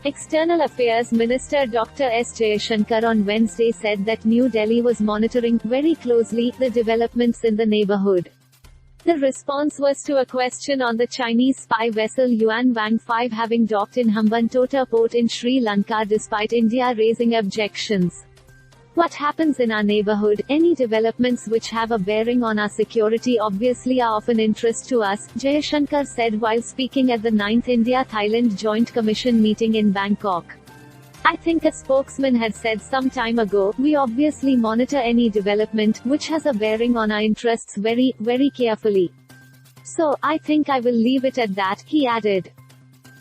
External Affairs Minister Dr. S. Jaishankar on Wednesday said that New Delhi was monitoring, very closely, the developments in the neighborhood. The response was to a question on the Chinese spy vessel Yuan Wang 5 having docked in Hambantota port in Sri Lanka despite India raising objections. What happens in our neighborhood, any developments which have a bearing on our security obviously are of an interest to us, Jaishankar said while speaking at the 9th India-Thailand Joint Commission meeting in Bangkok. I think a spokesman had said some time ago, we obviously monitor any development, which has a bearing on our interests very, very carefully. So, I think I will leave it at that, he added.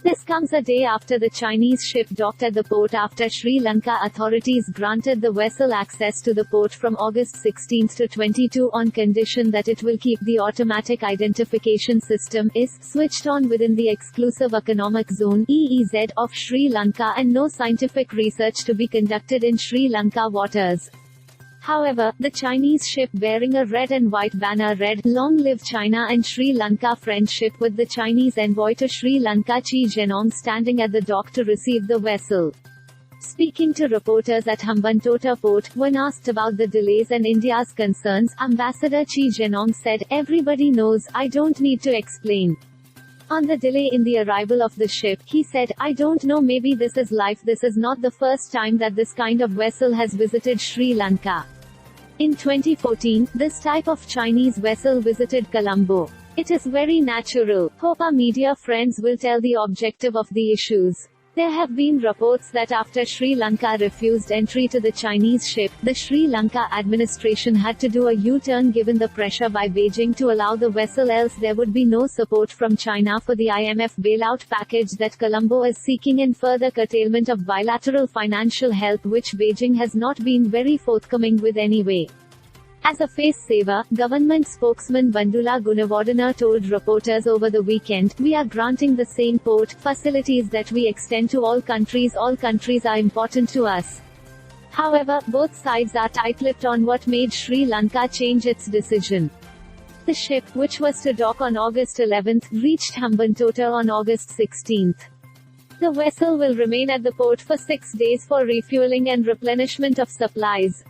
This comes a day after the Chinese ship docked at the port after Sri Lanka authorities granted the vessel access to the port from August 16 to 22 on condition that it will keep the automatic identification system (IS) switched on within the exclusive economic zone (EEZ) of Sri Lanka and no scientific research to be conducted in Sri Lanka waters. However, the Chinese ship bearing a red and white banner read, "Long live China" and Sri Lanka friendship with the Chinese envoy to Sri Lanka Chi Zhenong standing at the dock to receive the vessel. Speaking to reporters at Hambantota port, when asked about the delays and India's concerns, Ambassador Chi Zhenong said, "Everybody knows, I don't need to explain." On the delay in the arrival of the ship, he said, "I don't know, maybe this is life. This is not the first time that this kind of vessel has visited Sri Lanka. In 2014, this type of Chinese vessel visited Colombo. It is very natural. Hope our media friends will tell the objective of the issues." There have been reports that after Sri Lanka refused entry to the Chinese ship, the Sri Lanka administration had to do a U-turn given the pressure by Beijing to allow the vessel, else there would be no support from China for the IMF bailout package that Colombo is seeking and further curtailment of bilateral financial help which Beijing has not been very forthcoming with anyway. As a face-saver, government spokesman Bandula Gunawardena told reporters over the weekend, "We are granting the same port facilities that we extend to all countries. All countries are important to us." However, both sides are tight-lipped on what made Sri Lanka change its decision. The ship, which was to dock on August 11, reached Hambantota on August 16. The vessel will remain at the port for 6 days for refueling and replenishment of supplies.